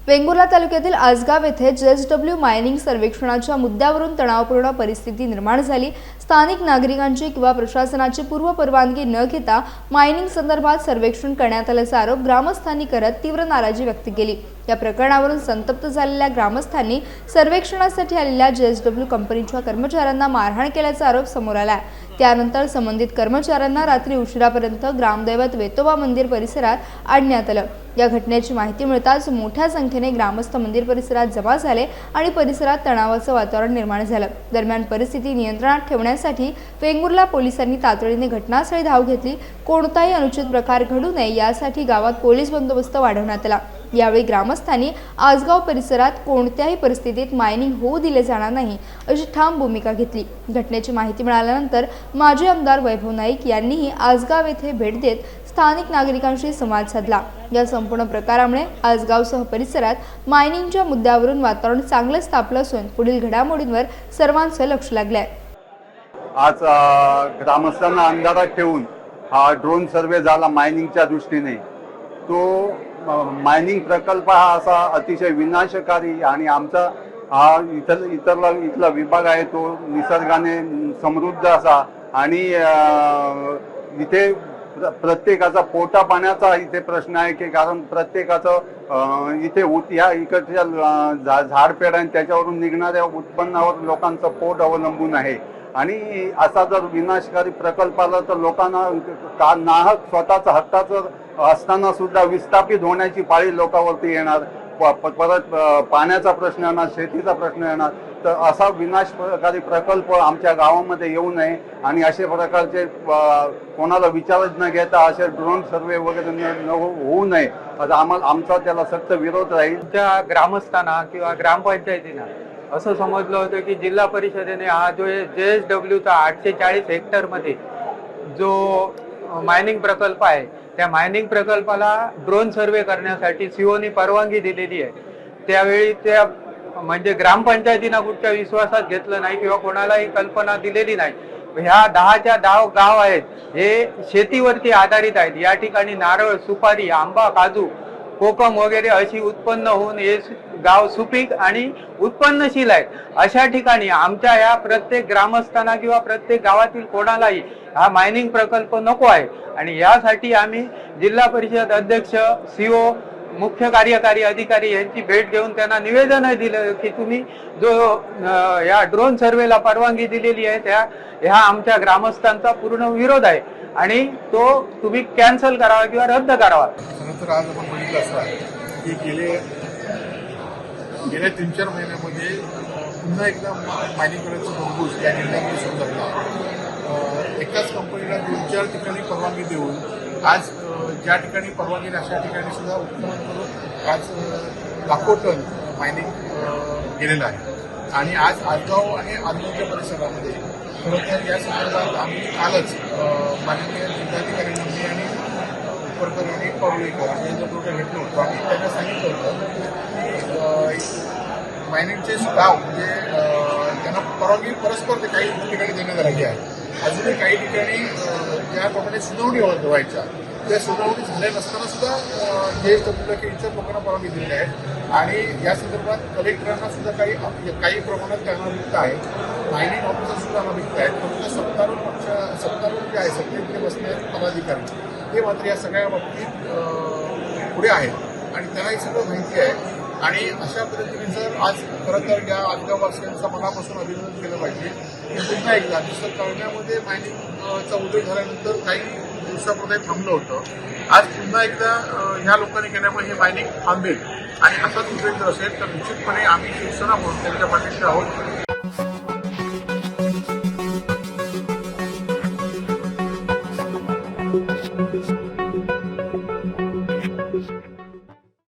वेंगुर्ला तालुक्यातील आसगाव येथे JSW mining सर्वेक्षणाच्या मुद्द्यावरून तणावपूर्ण परिस्थिती निर्माण झाली। स्थानिक नागरिकांची किंवा प्रशासनाची पूर्व परवानगी न घेता मायनिंग संदर्भात सर्वेक्षण करण्यात आल्याचा आरोप ग्रामस्थांनी करत तीव्र नाराजी व्यक्त केली। या प्रकरणावरून संतप्त झालेल्या ग्रामस्थांनी सर्वेक्षणासाठी आलेल्या JSW कंपनीच्या कर्मचाऱ्यांना मारहाण केल्याचा आरोप समोर आला। त्यानंतर संबंधित कर्मचाऱ्यांना रात्री उशिरापर्यंत ग्रामदैवत वेतोबा मंदिर परिसरात आणण्यात आलं। या घटनेची माहिती मिळताच मोठ्या संख्येने ग्रामस्थ मंदिर परिसरात जमा झाले आणि परिसरात तणावाचं वातावरण निर्माण झालं। दरम्यान परिस्थिती नियंत्रणात ठेवण्यासाठी वेंगुर्ला पोलिसांनी तातडीने घटनास्थळी धाव घेतली। कोणताही अनुचित प्रकार घडू नये यासाठी गावात पोलीस बंदोबस्त वाढवण्यात आला। यावेळी ग्रामस्थांनी आसगाव परिसरात कोणत्याही परिस्थितीत मायनिंग होऊ दिले जाणार नाही अशी ठाम भूमिका घेतली। घटनेची माहिती मिळाल्यानंतर माजी आमदार वैभव नाईक यांनीही आसगाव येथे भेट देत स्थानिक नागरिकांशी संवाद साधला। या संपूर्ण प्रकारामुळे आसगावसह परिसरात मायनिंगच्या मुद्द्यावरून वातावरण चांगलंच तापलं असून पुढील घडामोडींवर सर्वांचं लक्ष लागलंय। आज ग्रामस्थांना अंधारात ठेवून हा ड्रोन सर्वे झाला मायनिंगच्या दृष्टीने। तो मायनिंग प्रकल्प हा असा अतिशय विनाशकारी आणि आमचा हा इथला विभाग आहे तो निसर्गाने समृद्ध असा आणि इथे प्रत्येकाचा पोटा पाण्याचा इथे प्रश्न आहे की कारण प्रत्येकाचं इथे या इकडच्या झाडपेड आणि त्याच्यावरून निघणाऱ्या उत्पन्नावर लोकांचं पोट अवलंबून आहे। आणि असा जर विनाशकारी प्रकल्प आला तर लोकांना नाहक स्वतःच हक्काचं असताना सुद्धा विस्थापित होण्याची पाळी लोकांवरती येणार। परत पाण्याचा प्रश्न येणार, शेतीचा प्रश्न येणार। तर असा विनाशकारी प्रकल्प आमच्या गावामध्ये येऊ नये आणि अशा प्रकारचे कोणाला विचारच न घेता असे ड्रोन सर्वे वगैरे होऊ नये आता आमचा त्याला सक्त विरोध राहील। त्या ग्रामस्थांना किंवा ग्रामपंचायतींना असं समजलं होतं की जिल्हा परिषदेने हा जो JSWचा 840 हेक्टर मध्ये जो मायनिंग प्रकल्प आहे त्या मायनिंग प्रकल्पाला ड्रोन सर्वे करण्यासाठी सीओनी परवानगी दिलेली आहे। त्यावेळी त्या म्हणजे ग्रामपंचायतीनं कुठच्या विश्वासात घेतलं नाही किंवा कोणालाही कल्पना दिलेली नाही। ह्या 10च्या 10 गाव आहेत हे शेतीवरती आधारित आहेत। या ठिकाणी नारळ, सुपारी, आंबा, काजू, कोकम वगैरे अशी उत्पन्न होऊन हे गाव सुपीक आणि उत्पन्नशील आहेत। अशा ठिकाणी आमच्या या प्रत्येक ग्रामस्थांना किंवा प्रत्येक गावातील कोणालाही हा मायनिंग प्रकल्प नको आहे आणि यासाठी आम्ही जिल्हा परिषद अध्यक्ष, CO, मुख्य कार्यकारी अधिकारी यांची भेट घेऊन त्यांना निवेदन दिलं की तुम्ही जो या ड्रोन सर्वेला परवानगी दिलेली आहे ह्या आमच्या ग्रामस्थांचा पूर्ण विरोध आहे आणि तो तुम्ही कॅन्सल करावा किंवा रद्द करावा। तर आज आपण बघितलं असं आहे की गेल्या 3-4 महिन्यामध्ये पुन्हा एकदा मायनिंग करायचं भरपूर या जिल्ह्यामध्ये सुरू झाला। एकाच कंपनीला 2-4 ठिकाणी परवानगी देऊन आज ज्या ठिकाणी परवानगी अशा ठिकाणी सुद्धा उत्खनन करून आज लाखो टन मायनिंग गेलेलं आहे। आणि आज आसगाव आणि आसगावच्या परिसरामध्ये खरं तर या संदर्भात आम्ही कालच माननीय जिल्हाधिकारी नंदी आणि उपरकर आणि पवळेकर यांच्या भेटलो होतो। आम्ही त्यांना सांगितलं होतं की मायनिंगचे गाव म्हणजे त्यांना परवानगी परस्पर काही ठिकाणी देण्यात आलेली आहे। अजूनही काही ठिकाणी ज्याप्रमाणे सुनावणी व्हायच्या त्या सुनावणी झाल्या नसताना सुद्धा JSW की इतर लोकांना परवानगी दिलेली आहे आणि या संदर्भात कलेक्टरांना सुद्धा काही प्रमाणात त्यांना अनाभिक्त आहे, मायनिंग ऑफिसर सुद्धा अनाभिक्त आहेत। फक्त सत्तारूढ जे आहे सत्तेमध्ये बसणारे पदाधिकारी ते मात्र या सगळ्या बाबतीत पुढे आहेत आणि त्यांना हे सगळं माहिती आहे। आणि अशा पद्धतीने जर आज खरं तर या आसगाववासियांचं मनापासून अभिनंदन केलं पाहिजे की पुन्हा एकदा दुसऱ्या काळण्यामध्ये मायनिंगचा उदय झाल्यानंतर काही दिवसापूर्वी थांबलं होतं। आज पुन्हा एकदा ह्या लोकांनी केल्यामुळे हे मायनिंग थांबेल आणि असाच उद्योग जर असेल तर निश्चितपणे आम्ही शिवसेना म्हणून त्यांच्या पाठीशी आहोत।